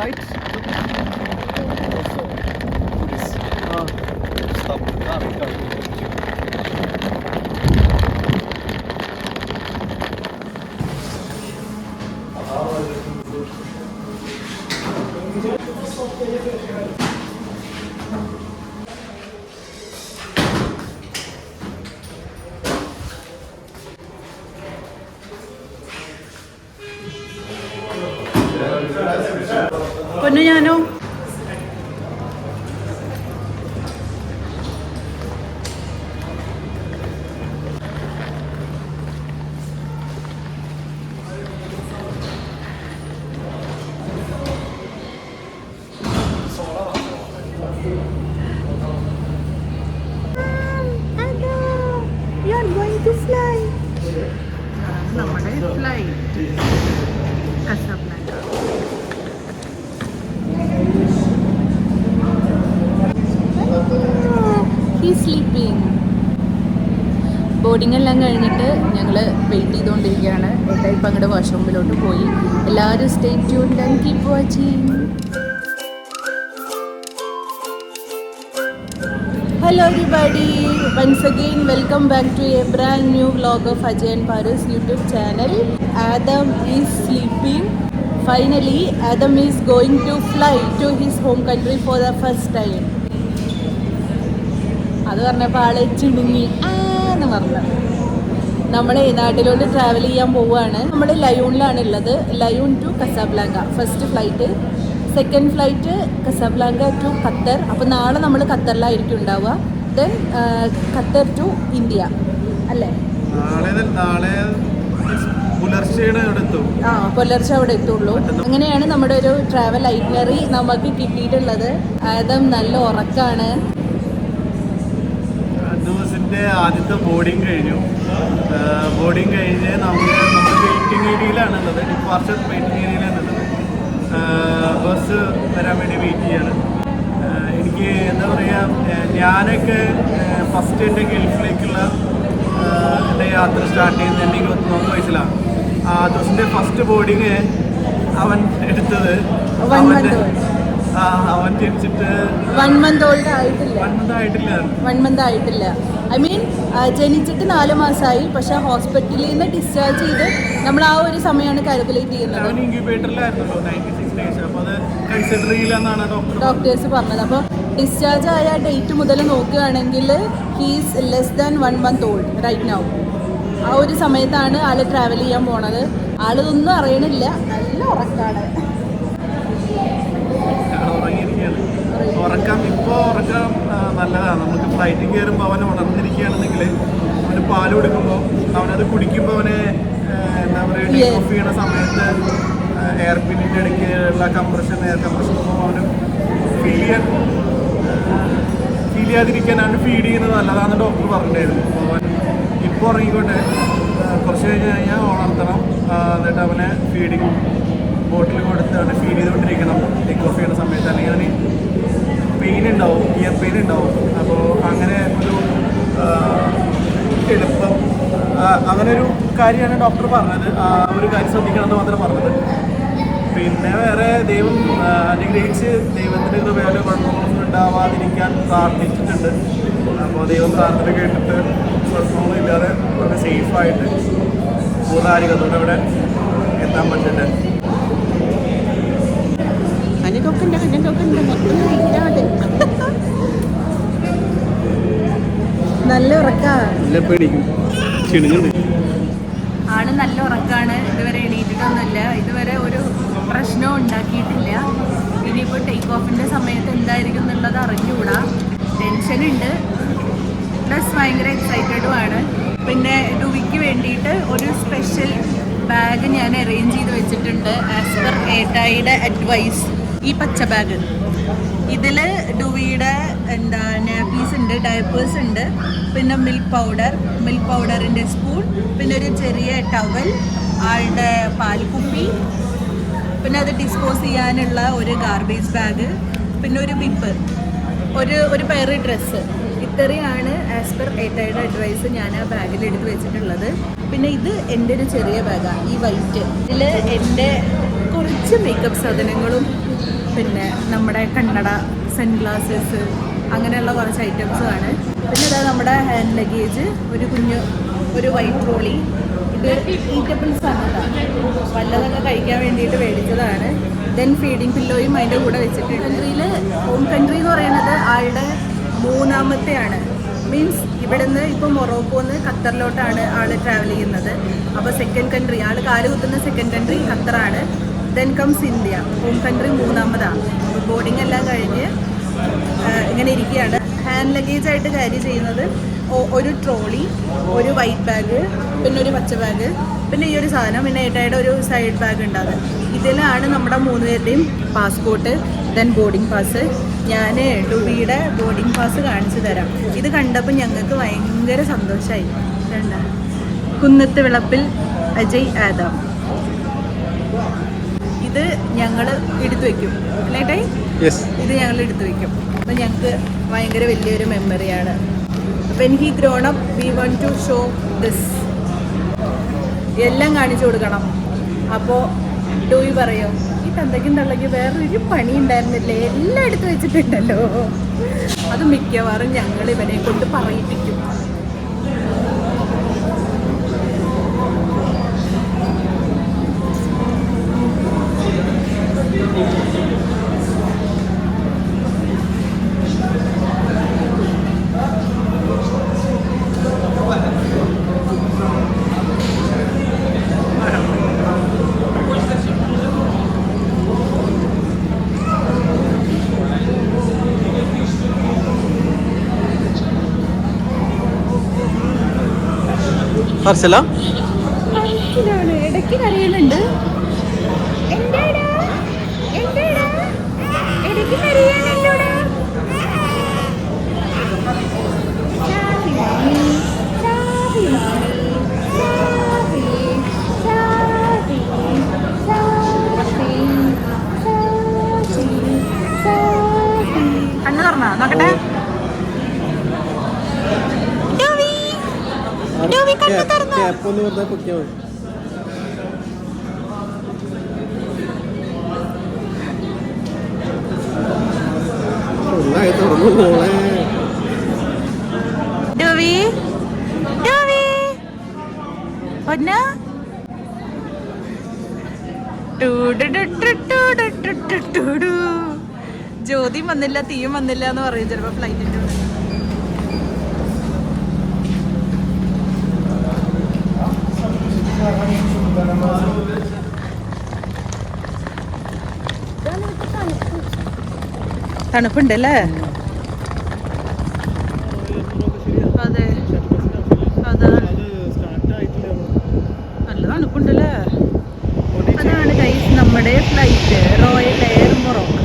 lights. Stop. പൊന്നു ഞാനോ നമ്മുടെ ഫ്ലൈറ്റ് കസാബ്ലാങ്ക. ബോർഡിംഗ് എല്ലാം കഴിഞ്ഞിട്ട് ഞങ്ങൾ വെയിറ്റ് ചെയ്തുകൊണ്ടിരിക്കുകയാണ്. ഏട്ടാ ഇപ്പം അങ്ങോട്ട് വാഷ്റൂമിലോട്ട് പോയി. എല്ലാവരും stay tuned and keep watching. Hello everybody, once again welcome back to a brand new vlog of Ajay and Parus YouTube channel. Adam is sleeping. Finally, Adam is going to fly to his home country for the first time. അത് പറഞ്ഞപ്പോൾ ആളെ ചിണുങ്ങി എന്ന് പറഞ്ഞു. നമ്മൾ നാട്ടിലോട്ട് travel ചെയ്യാൻ പോവുകയാണ്. നമ്മൾ ലയൂണിലാണ് ഉള്ളത്. Lyon to Casablanca first flight, second flight Casablanca to Qatar. അപ്പോൾ നാളെ നമ്മൾ ഖത്തറിലായിരിക്കും ഉണ്ടാവുക. ദെൻ ഖത്തർ ടു ഇന്ത്യ അല്ലേ? പുലർച്ചെ അവിടെ എത്തുള്ളൂ. അങ്ങനെയാണ് നമ്മുടെ ഒരു ട്രാവൽ ഐറ്റിനറി നമുക്ക് കിട്ടിയിട്ടുള്ളത്. ആദം നല്ല ഉറക്കാണ്. ആദ്യത്തെ ബോർഡിങ് കഴിഞ്ഞു. ബോർഡിങ് കഴിഞ്ഞ് നമ്മൾ വെയിറ്റിംഗ് ഏരിയയിലാണുള്ളത്. ഡിപ്പാർച്ചർ വെയിറ്റിംഗ് ഏരിയയിലാണുള്ളത്. ബസ് വരാൻ വേണ്ടി വെയിറ്റ് ചെയ്യാണ്. എനിക്ക് എന്താ പറയുക, ഞാനൊക്കെ ഫസ്റ്റ് എൻ്റെ ഗൾഫിലേക്കുള്ള എൻ്റെ യാത്ര സ്റ്റാർട്ട് ചെയ്യുന്നത് എൻ്റെ 29 വയസ്സിലാണ്. ദിവസത്തിൻ്റെ ഫസ്റ്റ് ബോർഡിങ് അവൻ എടുത്തത് അവൻ ജനിച്ചിട്ട് 1 month ആയിട്ടില്ല. ഐ മീൻ ജനിച്ചിട്ട് 4 മാസമായി. പക്ഷെ ഹോസ്പിറ്റലിൽ നിന്ന് ഡിസ്ചാർജ് ചെയ്ത് നമ്മൾ ആ ഒരു സമയമാണ് കാൽക്കുലേറ്റ് ചെയ്യുന്നത്. ഡോക്ടേഴ്സ് പറഞ്ഞത്. അപ്പോൾ ഡിസ്ചാർജ് ആയ ഡേറ്റ് മുതൽ നോക്കുകയാണെങ്കിൽ he's less than 1 month old right now. ആ ഒരു സമയത്താണ് ആൾ ട്രാവൽ ചെയ്യാൻ പോണത്. ആളിതൊന്നും അറിയണില്ല. നല്ല ഉറക്കാണ്. ഉറക്കം നല്ലതാണ്. നമുക്ക് ഫ്ലൈറ്റിൽ കയറുമ്പോൾ അവൻ ഉണർന്നിരിക്കുകയാണെന്നെങ്കിൽ അവന് പാൽ കൊടുക്കുമ്പോൾ അവനത് കുടിക്കുമ്പോൾ അവനെ എന്താ പറയുക, ടേക്ക് ഓഫ് ചെയ്യണ സമയത്ത് എയർ പിന്നിൻ്റെ ഇടയ്ക്കുള്ള എയർ കംപ്രഷൻ അവന് ഫീൽ ചെയ്യാതിരിക്കാനാണ് ഫീഡ് ചെയ്യുന്നത് നല്ലതാണെന്ന് ഡോക്ടർ പറഞ്ഞിട്ടായിരുന്നു. അപ്പോൾ അവൻ ഇപ്പോൾ ഉറങ്ങിക്കൊണ്ട് കുറച്ച് കഴിഞ്ഞാൽ ഉണർത്തണം. എന്നിട്ട് അവനെ ഫീഡിങ് ബോട്ടിൽ കൊടുത്ത് അവനെ ഫീഡ് ചെയ്തുകൊണ്ടിരിക്കണം ടേക്ക് ഓഫ് ചെയ്യുന്ന സമയത്ത്. അല്ലെങ്കിൽ അവന് പെയിൻ ഉണ്ടാവും, ഇയർ പെയിൻ ഉണ്ടാവും. അപ്പോൾ അങ്ങനെ ഒരു എളുപ്പം അങ്ങനെ ഒരു കാര്യമാണ് ഡോക്ടർ പറഞ്ഞത്. ആ ഒരു കാര്യം ശ്രദ്ധിക്കണമെന്ന് മാത്രം പറഞ്ഞത്. പിന്നെ വേറെ ദൈവം അനുഗ്രഹിച്ച് ദൈവത്തിൻ്റെ കൃപയാലും കുഴപ്പങ്ങളൊന്നും ഉണ്ടാവാതിരിക്കാൻ പ്രാർത്ഥിച്ചിട്ടുണ്ട്. അപ്പോൾ ദൈവം പ്രാർത്ഥന കേട്ടിട്ട് കുഴപ്പമൊന്നും ഇല്ലാതെ വളരെ സേഫായിട്ട് പൂർണ്ണാരികത്തോടെ ഇവിടെ എത്താൻ പറ്റുന്നുണ്ട്. നല്ല ഉറക്കാണ്. ആള് നല്ല ഉറക്കാണ്. ഇതുവരെ എണീറ്റിട്ടൊന്നുമില്ല. ഇതുവരെ ഒരു പ്രശ്നവും ഉണ്ടാക്കിയിട്ടില്ല. ഇനിയിപ്പോൾ ടേക്ക് ഓഫിൻ്റെ സമയത്ത് എന്തായിരിക്കും എന്നുള്ളത് അറിഞ്ഞുകൂടാ. ടെൻഷനുണ്ട്, പ്ലസ് ഭയങ്കര എക്സൈറ്റഡുമാണ്. പിന്നെ ഡുവിക്ക് വേണ്ടിയിട്ട് ഒരു സ്പെഷ്യൽ ബാഗ് ഞാൻ അറേഞ്ച് ചെയ്ത് വെച്ചിട്ടുണ്ട് ആസ് പെർ ഏട്ടായിയുടെ അഡ്വൈസ്. ഈ പച്ച ബാഗ്, ഇതിൽ ഡുവിയുടെ നാപ്പീസ് ഉണ്ട്, ഡയപ്പേഴ്സ് ഉണ്ട്, പിന്നെ മിൽക്ക് പൗഡറിൻ്റെ സ്പൂൺ, പിന്നെ ഒരു ചെറിയ ടവൽ, ആളുടെ പാൽക്കുപ്പി, പിന്നെ അത് ഡിസ്പോസ് ചെയ്യാനുള്ള ഒരു ഗാർബേജ് ബാഗ്, പിന്നെ ഒരു വിപ്പ്, ഒരു പെയർ ഡ്രസ്സ്. ഇത്രയാണ് ആസ് പെർ ഏട്ടായുടെ അഡ്വൈസ് ഞാൻ ആ ബാഗിൽ എടുത്ത് വെച്ചിട്ടുള്ളത്. പിന്നെ ഇത് എൻ്റെ ഒരു ചെറിയ ബാഗാണ്, ഈ വൈറ്റ്. ഇതിൽ എൻ്റെ കുറച്ച് മേക്കപ്പ് സാധനങ്ങളും പിന്നെ നമ്മുടെ കണ്ണട, സൺഗ്ലാസസ്, അങ്ങനെയുള്ള കുറച്ച് ഐറ്റംസുമാണ്. പിന്നെ ഇതാ നമ്മുടെ ഹാൻഡ് ലഗേജ്, ഒരു വൈറ്റ് ട്രോളി. ഇത് ഈറ്റബിൾസ് ആണ് കേട്ടോ, വല്ലതൊക്കെ കഴിക്കാൻ വേണ്ടിയിട്ട് മേടിച്ചതാണ്. ദെൻ ഫീഡിങ് പില്ലോയും അതിൻ്റെ കൂടെ വെച്ചിട്ടുണ്ട്. കൺട്രിയിൽ ഹോം കൺട്രി എന്ന് പറയുന്നത് ആളുടെ മൂന്നാമത്തെയാണ്. മീൻസ് ഇവിടുന്ന് ഇപ്പോൾ മൊറോക്കോന്ന് ഖത്തറിലോട്ടാണ് ആൾ ട്രാവൽ ചെയ്യുന്നത്. അപ്പോൾ സെക്കൻഡ് കൺട്രി, ആൾ കാല് കുത്തുന്ന സെക്കൻഡ് കൺട്രി ഖത്തറാണ്. Then comes India, home country മൂന്നാമതാണ്. ബോർഡിംഗ് എല്ലാം കഴിഞ്ഞ് ഇങ്ങനെ ഇരിക്കുകയാണ്. ഹാൻഡ് ലഗേജ് ആയിട്ട് ക്യാരി ചെയ്യുന്നത് ഒരു ട്രോളി, ഒരു വൈറ്റ് ബാഗ്, പിന്നെ ഒരു പച്ച ബാഗ്, പിന്നെ ഈ ഒരു സാധനം, പിന്നെ ഏട്ടയുടെ ഒരു സൈഡ് ബാഗ് ഉണ്ടാകും. ഇതിലാണ് നമ്മുടെ 3 പേരുടെയും പാസ്പോർട്ട്, ദെൻ ബോർഡിംഗ് പാസ്. ഞാൻ ഡുബിയുടെ ബോർഡിംഗ് പാസ് കാണിച്ചു തരാം. ഇത് കണ്ടപ്പോൾ ഞങ്ങൾക്ക് ഭയങ്കര സന്തോഷമായി. കുന്നത്ത് വിളപ്പിൽ അജയ് ആദം. ഇത് ഞങ്ങൾ എടുത്തു വയ്ക്കും അല്ലേട്ടായി, ഇത് ഞങ്ങൾ എടുത്തു വയ്ക്കും. അപ്പം ഞങ്ങൾക്ക് ഭയങ്കര വലിയൊരു മെമ്മറിയാണ്. When he grown up we want to show this, എല്ലാം കാണിച്ചു കൊടുക്കണം. അപ്പോൾ ഡൂയി പറയും, ഈ തന്തയ്ക്കും തള്ളയ്ക്ക് വേറൊരു പണി ഉണ്ടായിരുന്നില്ലേ, എല്ലാം എടുത്തു വെച്ചിട്ടുണ്ടല്ലോ. അത് മിക്കവാറും ഞങ്ങൾ ഇവനെ കൊണ്ട് പറയിപ്പിക്കും. ഹർഷല ഇടയ്ക്ക് കരയുന്നുണ്ട്. കണ്ണു തുറന്നാ നോക്കട്ടെ. ജ്യോതിയും വന്നില്ല, തീയും വന്നില്ല എന്ന് പറയും ചിലപ്പോ ഫ്ലൈറ്റിന്റെ ഉള്ളിൽ. തണുപ്പുണ്ടല്ലേ? അതെ അതാണ്, നല്ല തണുപ്പുണ്ടല്ലേ? അതാണ് ഗൈസ് നമ്മുടെ flight, royal air Morocco.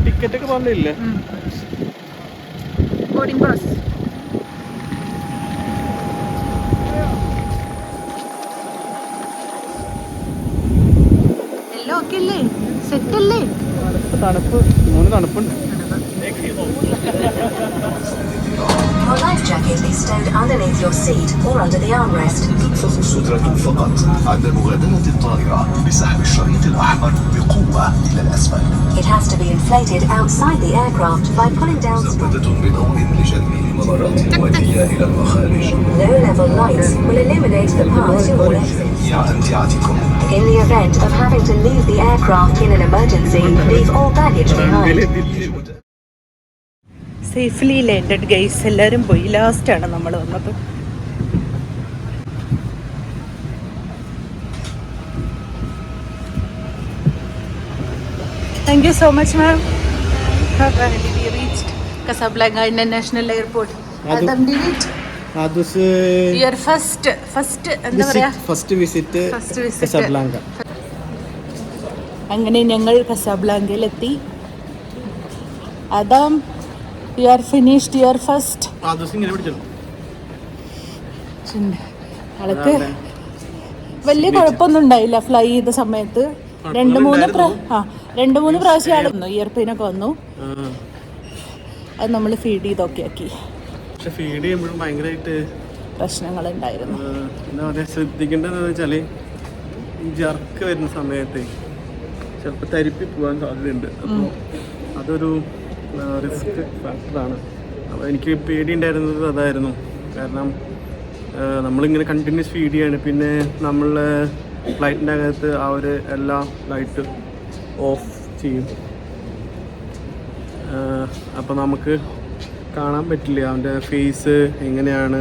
Ticket ഒക്കെ പറഞ്ഞില്ലേ? Boarding pass. എല്ലാം ഓക്കെ അല്ലേ? സെറ്റ് അല്ലേ? തണുപ്പ്, മൂന്ന് തണുപ്പുണ്ട്. Your life jacket is stowed underneath your seat or under the armrest. تنفذ السترة فقط عند مغادرة الطائرة بسحب الشريط الأحمر بقوة إلى الأسفل. It has to be inflated outside the aircraft by pulling down مزودة بضوء لجلب الممرات المؤدية إلى المخارج. low-level lights will illuminate the path to all exits. يا أمتعتكم. In the event of having to leave the aircraft in an emergency, leave all baggage behind. Safely landed guys. എല്ലാവരും പോയി, ലാസ്റ്റാണ് നമ്മൾ വന്നത്. Thank you so much ma'am. We reached Casablanca International Airport. Adam, did it? Your first എന്താ പറയാ first visit first visit Casablanca. അങ്ങനെ ഞങ്ങൾ കസാബ്ലാങ്കയിലെത്തി. Adam you are finished your first. ഇങ്ങനെ പിടിച്ചോ. ആൾക്ക് വലിയ കുഴപ്പമൊന്നും ഉണ്ടായില്ല ഫ്ലൈ ചെയ്ത സമയത്ത്. രണ്ട് മൂന്ന് പ്രാവശ്യം ആളുന്നു ഇയർപിനൊക്കെ വന്നു. അത് നമ്മൾ ഫീഡ് ചെയ്തൊക്കെ ആക്കി. പക്ഷെ ഫീഡ് ചെയ്യുമ്പോഴും ഭയങ്കരമായിട്ട് പ്രശ്നങ്ങളുണ്ടായിരുന്നു. എന്താ പറയുക, ശ്രദ്ധിക്കേണ്ടതെന്ന് വെച്ചാൽ ഈ ജർക്ക് വരുന്ന സമയത്ത് ചിലപ്പോൾ തരിപ്പി പോകാൻ സാധ്യതയുണ്ട്. അപ്പോൾ അതൊരു റിസ്ക് ഫാക്ടറാണ്. അപ്പോൾ എനിക്ക് പേടിയുണ്ടായിരുന്നത് അതായിരുന്നു. കാരണം നമ്മളിങ്ങനെ കണ്ടിന്യൂസ് ഫീഡ് ചെയ്യാണ്. പിന്നെ നമ്മൾ ഫ്ലൈറ്റിൻ്റെ അകത്ത് അവർ എല്ലാ ലൈറ്റ് ഓഫ് ചെയ്യും. അപ്പോൾ നമുക്ക് കാണാൻ പറ്റില്ല അവൻ്റെ ഫേസ് എങ്ങനെയാണ്,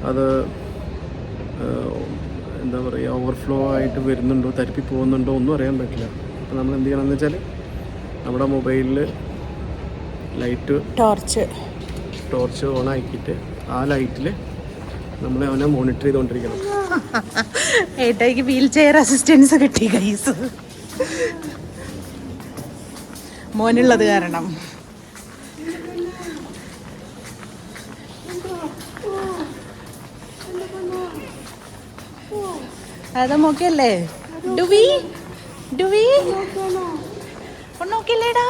അത് എന്താ പറയുക ഓവർഫ്ലോ ആയിട്ട് വരുന്നുണ്ടോ, തരിപ്പി പോകുന്നുണ്ടോ ഒന്നും അറിയാൻ പറ്റില്ല. അപ്പോൾ നമ്മൾ എന്ത് ചെയ്യണമെന്ന് വെച്ചാൽ നമ്മുടെ മൊബൈലിൽ ലൈറ്റ് ടോർച്ച് ഓൺ ആക്കിയിട്ട് ആ ലൈറ്റിൽ നമ്മൾ അവനെ മോണിറ്റർ ചെയ്തുകൊണ്ടിരിക്കണം. ഏട്ടായിക്ക് വീൽ ചെയർ അസിസ്റ്റൻസ് കിട്ടി ഗൈസ്, മോനുള്ളത് കാരണം. അത് നോക്കിയല്ലേ ഡുവി നോക്കിയല്ലേടാ.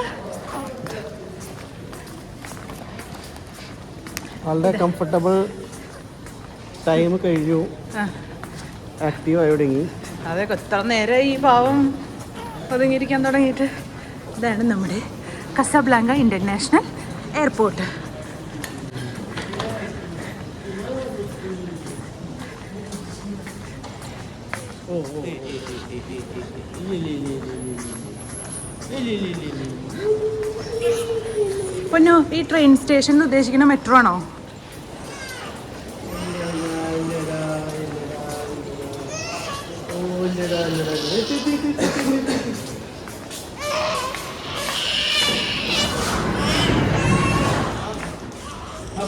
വളരെ കംഫർട്ടബിൾ ടൈം കഴിഞ്ഞു, ആക്റ്റീവ് ആയി തുടങ്ങി. അതെ, എത്ര നേരം ഈ പാവം ഒതുങ്ങിയിരിക്കാൻ തുടങ്ങിയിട്ട്. ഇതാണ് നമ്മുടെ കസാബ്ലാങ്ക ഇൻ്റർനാഷണൽ എയർപോർട്ട്. പൊന്നു, ഈ ട്രെയിൻ സ്റ്റേഷൻ ഉദ്ദേശിക്കുന്ന മെട്രോ ആണോ?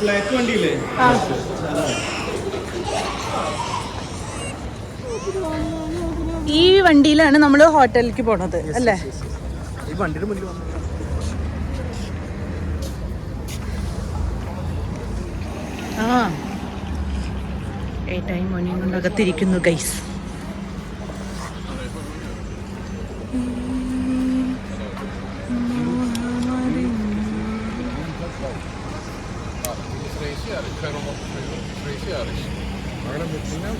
ബ്ലാക്ക് വണ്ടിയില്ലേ? ഈ വണ്ടിയിലാണ് നമ്മൾ ഹോട്ടലിലേക്ക് പോണത് അല്ലേ? ഈ വണ്ടിയുടെ മുന്നിൽ വന്നു. ഏട്ടായി മോനെയും കൊണ്ട് അകത്തിരിക്കുന്നു guys. Freesiarig, verder op freesiarig. Maar dan moet je nou